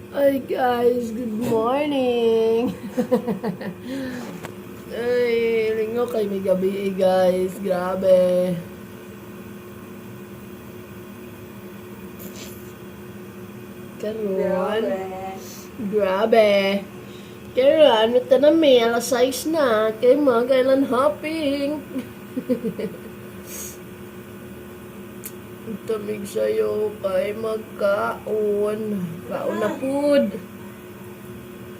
Hi guys, good morning. Ay, linggo kay may gabi guys. Grabe. Karon. Grabe. Karon, ito na may alas 6 na. Kay mga kailan hopping. Tamig sa'yo kay magkaon. Kaon na food.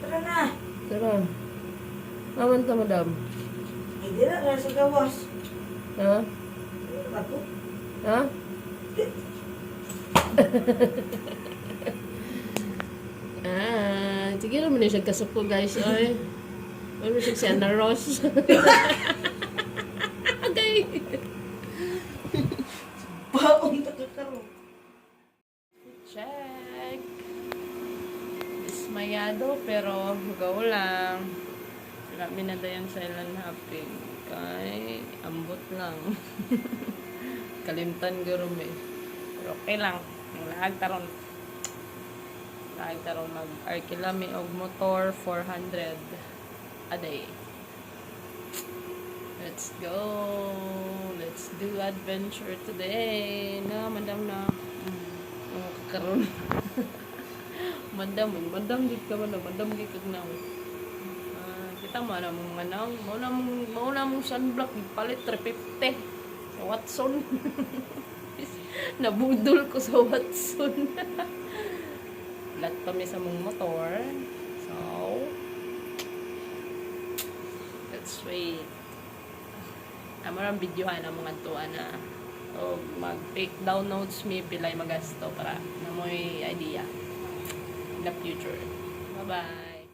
Tara na. Tara. Naman ta, madam. Ay, di na sa gawas. Ha? Ako. Ha? Sige naman na siya kasuko guys. Ay. Ano siya si Ana Ross? Okay. Baong takakaro. Check. Dismayado pero hugaw lang. Marami na dayan sa ilan hopping. Kay ambot lang. Kalimtan gurum eh. Pero okay lang. Ang laag taron. Laag taron mag-arkilami og motor 400 a day. Let's go. Let's do adventure today. Na, madam na. Karon. Madam gid ka man, madam gid kag na. Kita mo na mong manang, mao na mong sunblock palit 350 sa Watson. Nabudol ko sa Watson. Lat pa mi sa mong motor. So, let's wait. Amarang videohan ang mga tuwa na mag-take down notes mi pilay magasto para na mo'y idea in the future. Bye-bye!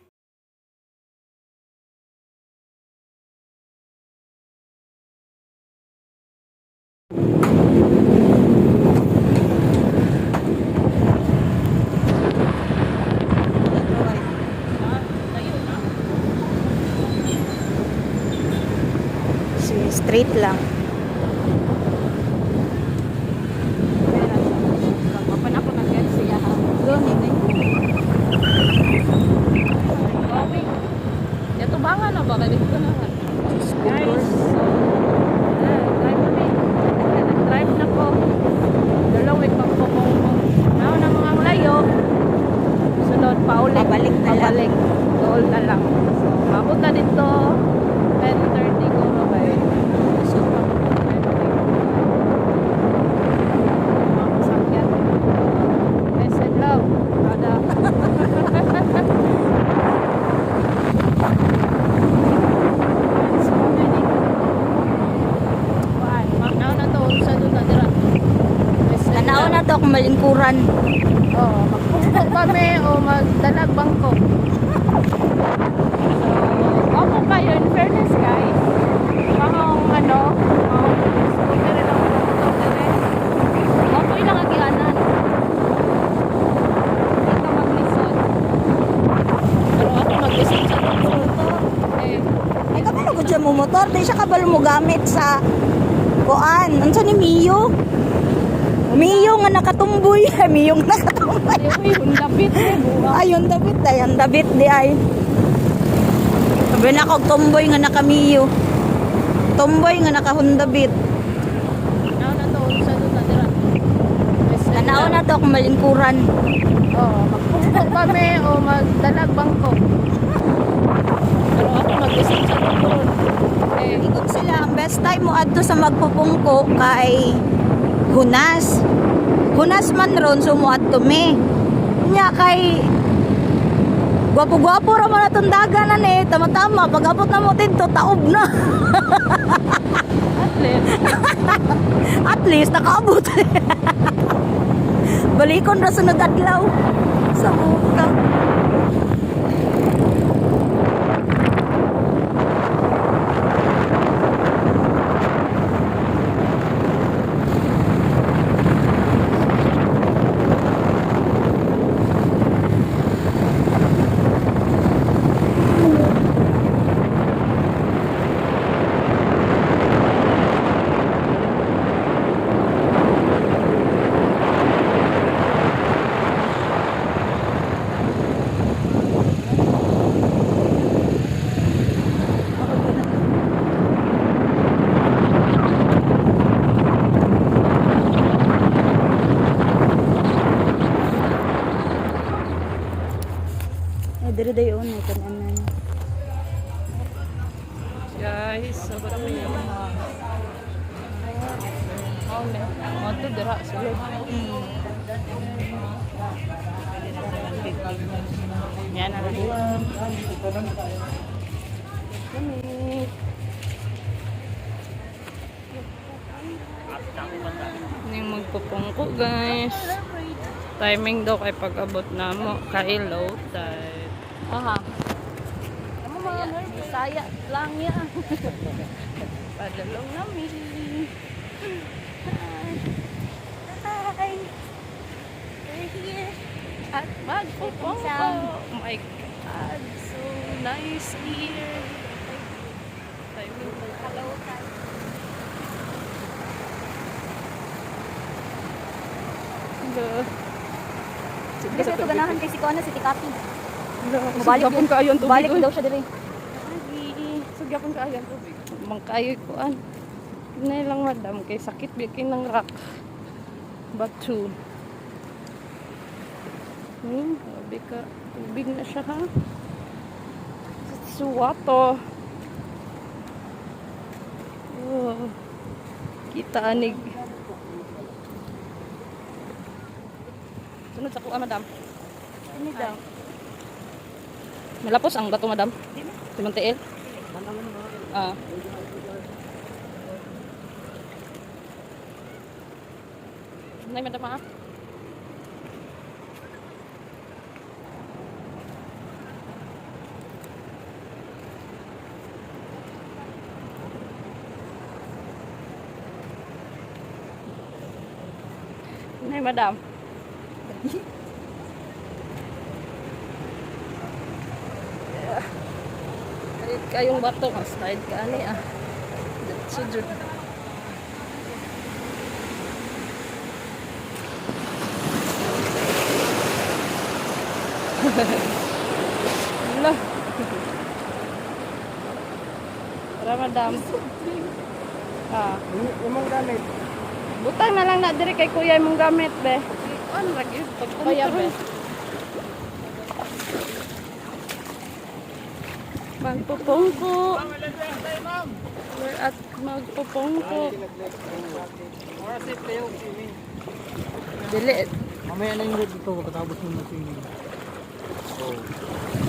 Straight lang. Kapan ako nag-get siya ha? Doon, hindi. Okay. Ito ba nga na ba? Kalit ko na nga. Guys, drive kami. Nag-drive na ko. Dalawin pa po ko. Now na mga layo. Sunod pa ulit. Pabalik na lang. Pabalik. Dool na lang. So, mabot na dito. 10:30 ko na ba yun? So, mabot na 10:30. Mga masakyan. Peace and love. Ada. So many. Kuan, magnaw na to sa doon na dira. Tanaw na to kung malingkuran. Oh, magpupok kami o magdalag Bangkok. So, ako kayo, in fairness guys, pangong ano, scooter lang ako motor dire. Ako ilang agianan. Ito maglisod. Pero ako maglisod sa motor. Ay, kabalo ko dyan mo motor. Di siya kabalo mo gamit sa kuan. Ano ni Mio? Mio nga nakatumboy. Mio nga nakatumboy. Yung lapit eh, buha. Ayun, David. Ayun, David di ay. Sabi na kog tomboy nga naka Mio. Tomboy nga naka Honda Beat. Now na to, sa doon na dira. Tanaw na to kung malingkuran. Oh, magpupok kami o magdalag Bangkok. Pero ako mag-isip sa motor. Ikot sila. Ang best time mo adto sa magpupungko kay Hunas. Hunas man ron, so mo adto me. Nya kay gwapo-gwapo ra man atong daganan eh. Tama-tama, pag abot na mo dito, taob na. At least, nakaabot. Balikon ra sunod adlaw. Sa buka. dire dayon ay kananan. Guys, sobrang yun. Oh, ne. Moto dira sulod. Yan na lang. Kami. Ini yung magpupungko guys. Timing daw kay pag-abot na mo. Kay low tide. Aha. Ano mga Bisaya lang yan. Padalong namin. Hi. We're here. At magpupungko. Oh my God. So nice here. Timing daw kay low tide. Kasi ito ganahan kay si Kuana, si Tikapi. Mabalik yun. ka ayon tubig. Balik daw siya dire. Sugyapon ka ayon tubig. Mangkayo kuan. Nay lang madam kay sakit bikin ng rock. Batu. Sabi ka tubig na siya ha. Suwato. Oh. Kita anig. Sunod sa kuha, madam. Ano daw? Malapos ang bato, madam. Timantiil. Ah. Nay, madam, ha? Nay, madam. Kalit kayong bato, slide ka ani ah. Sudod. Lah. Tara madam. Ah, Umang gamit. butang na lang na diri kay kuya imong gamit be. Ano lagi pagkuya be. Magpupungko. We're at magpupungko. Dili. Mamaya na yung road dito pagkatapos ng mag-swimming.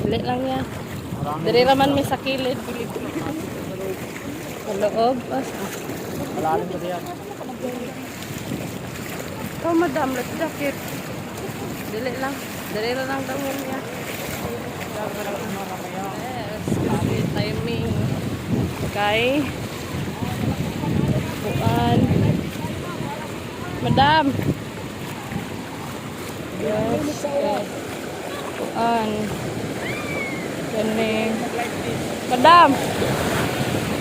Dili lang yan. Diri raman may sa kilid. Sa loob. Malalim kasi yan. Ikaw madam, let's jacket. Dili lang. Dili lang daw niya. Yes, kasi timing. Okay. Kuan. Madam. Yes. Yes. Kuan. Ganing. Madam.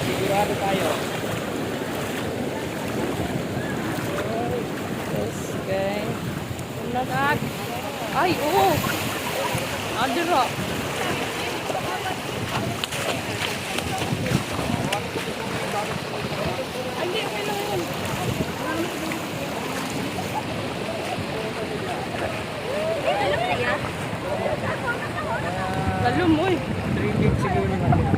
Sigurado tayo. Yes, okay. Nagag. Ay, oo. Adira. Ay, hindi, okay lang yun. Lalo mo eh. 3 feet siguro naman.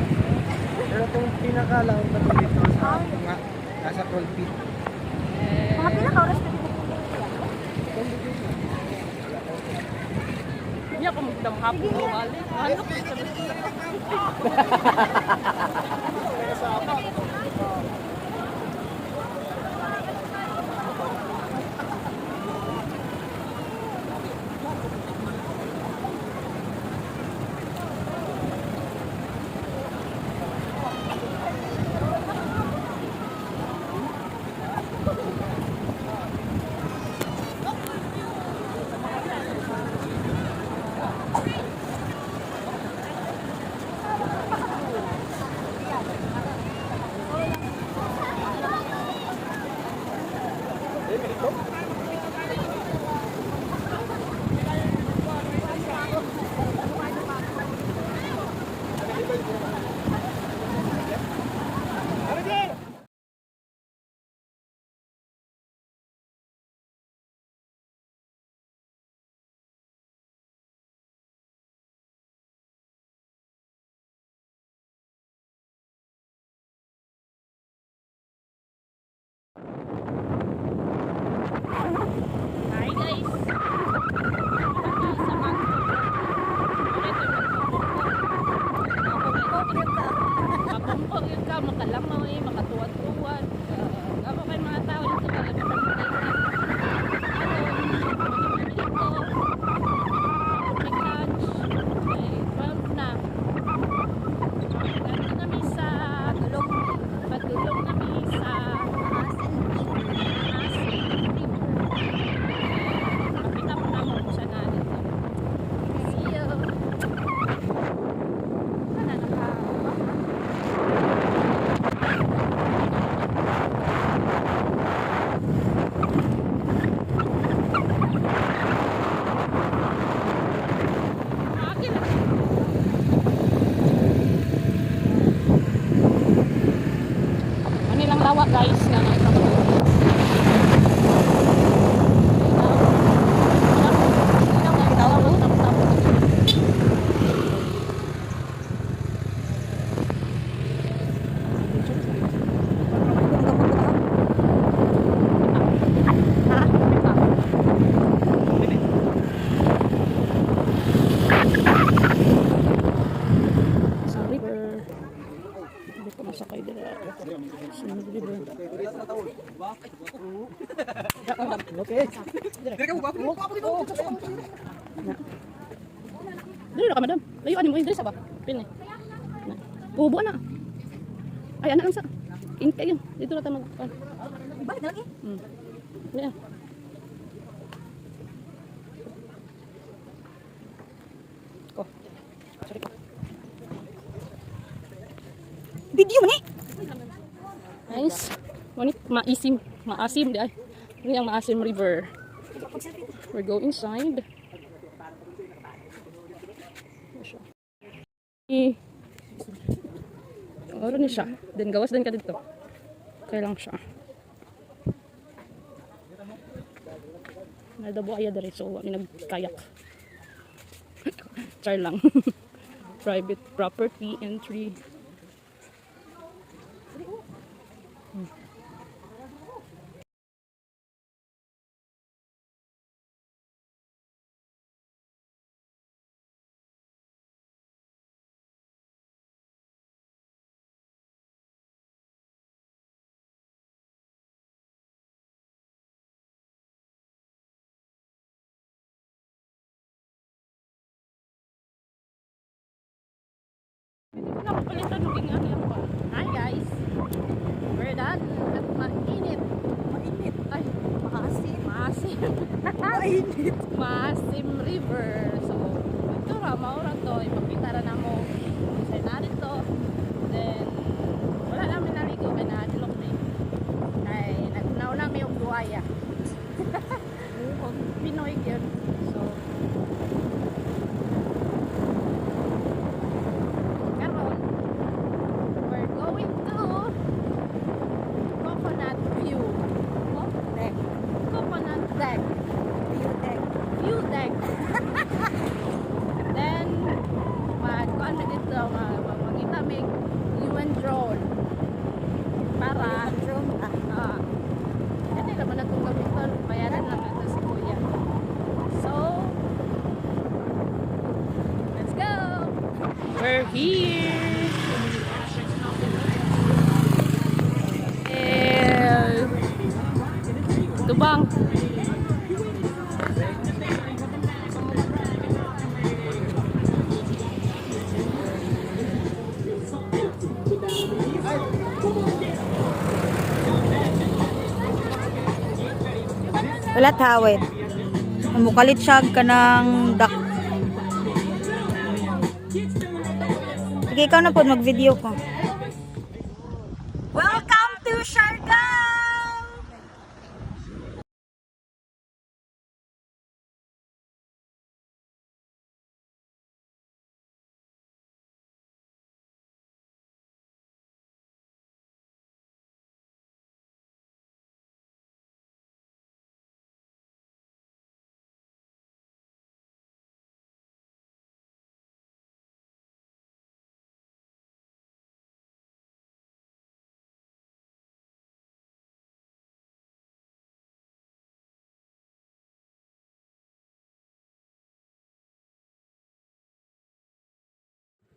Pero itong pinakalang patuloy ko nasa 12 feet. Mga pila ka oras Hindi ako magdamhapon mo balik. Ano ko Dili na ka, madam. Layuan mo, dili sa ba? Pin eh. Ubo na. Ay, anak lang sa. Kayo. Dito na tama. Bakit na lagi? Yeah. Ko. Sorry ko. Video mo ni? Nice. Ngunit maasim di ay. Ini ang maasim river. We go inside. Oro ni siya. Then gawas din ka dito. Kaya lang siya. Naldabo aya dere so kami nagkayak. Char lang. Private property entry. Nakapalitan mo din ano pa. Hi guys. We're done. At mainit. Mainit. Ay, Maasim. maasim. Mainit. Maasim River. So, ito ra, maura to. Ipapita na mo. Isa na dito. Then, wala namin naligo. Kaya na-adlock na eh. Ay, nagnaw namin yung buhaya. Pinoy yun. So, karon, we're going to Coconut View. Oh, Deck. Coconut Deck. View deck. View deck. Then, kuan na dito, makita may UN drone. Para, Drone. hindi naman na itong gamiton. Bayaran lang ito si Kuya. So, let's go! We're here! Tubang. Wala tawid. Mukalit siya ka ng duck. Sige, ikaw na po mag-video ko. Welcome to Siargao!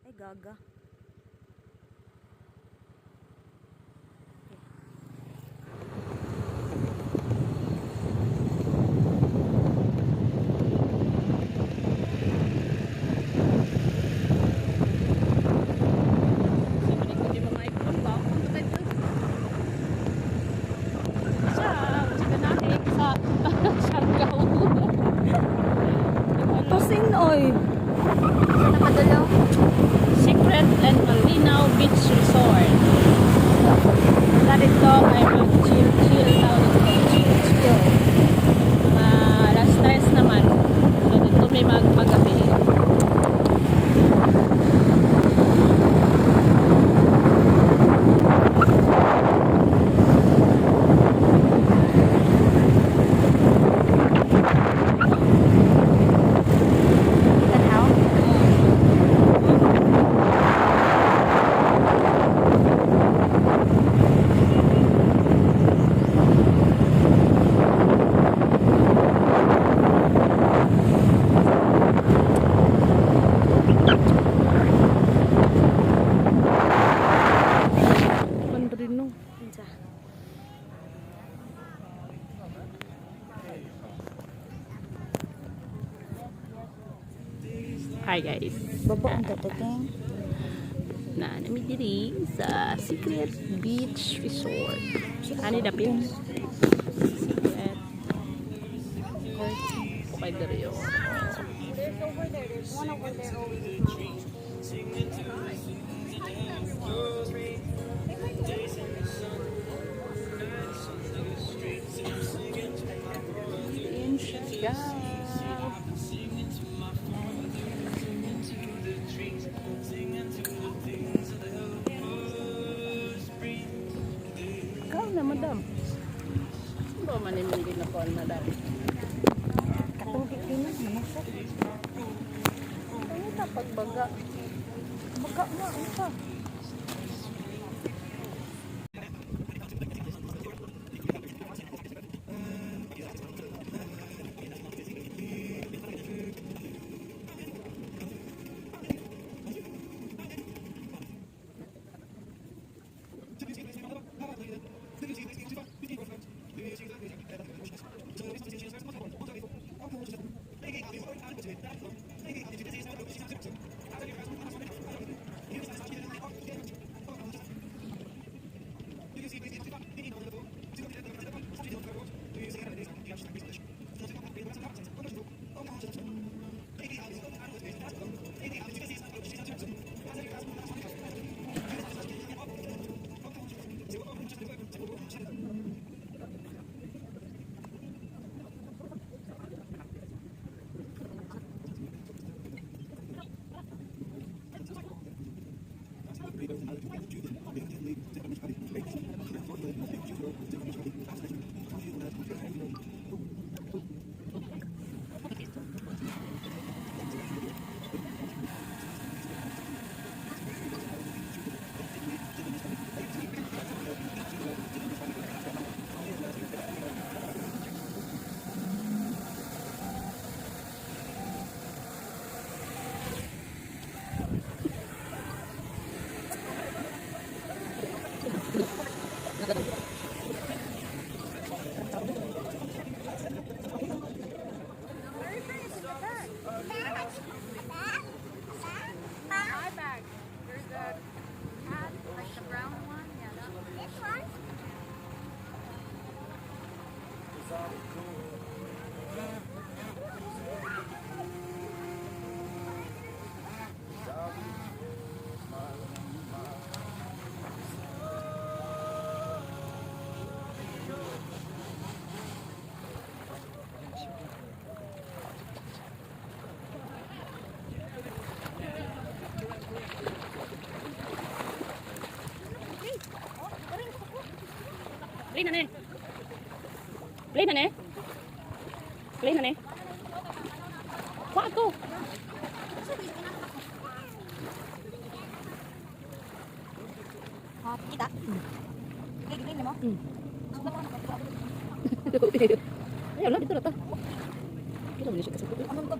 Ay, gaga. Tosin, oy. Saan nakadalaw? Secret and Malinaw Beach Resort. Wala dito ay mag-chill daw dito. Chill. Mga alas 3 naman. So dito may magpagabi. Tanaw? Mandrino. Unsa? Hi guys. Baba ang tatating. Na nami diri sa Secret Beach Resort. Ani dapit? Secret. Okay diri yo. There's over there. There's one over there. In siya. Ikaw na, madam. Ba manimindi na ko, madam? Katugit din na. Manasok. Ano ta pagbaga? Baga nga, ano ta? My bag. There's a hat, like the brown one. Yeah, that one. This one? Play na ne. Play na ne. Play na ne. Kuha ko. Ha, kita. Gigilin mo. Ayaw lang, dito na ta. Kita mo siya kasi. Anong to?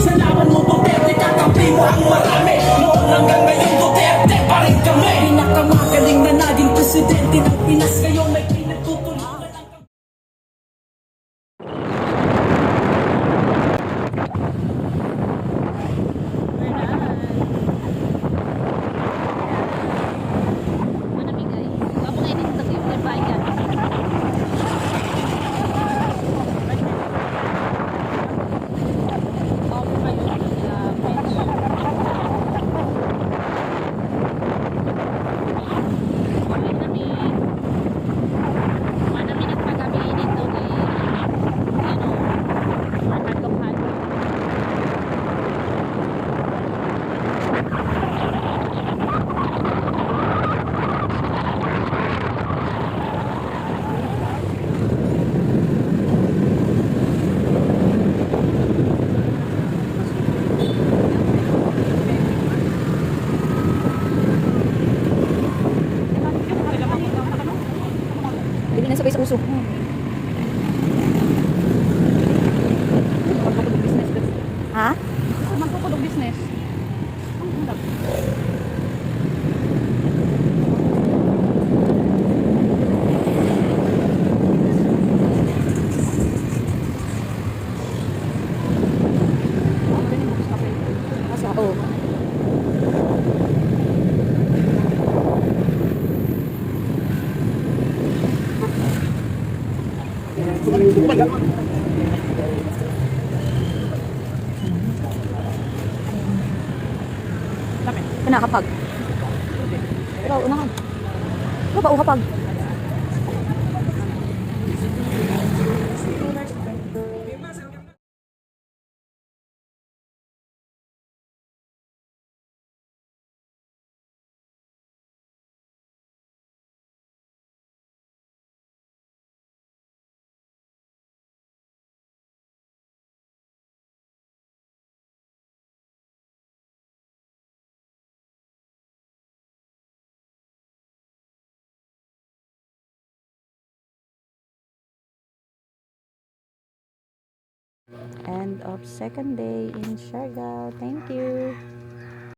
Salamat mo Duterte, kakampi mo ang marami. Noon hanggang ngayon Duterte pa rin kami. Pinakamagaling na naging presidente ng Pinas. Ngayon may pinagtutulungan ang Manamig guys. Ako nga edit sa yung bayan. Ako kayo sa beach. Manamig at pagabi dito kay Hagkapan. Hindi na sabay sa uso. Ha? Magkukulog business. Asa? Oh. Pinakapag. Ikaw, unahan. Ikaw ba ukapag? End of second day in Siargao. Thank you.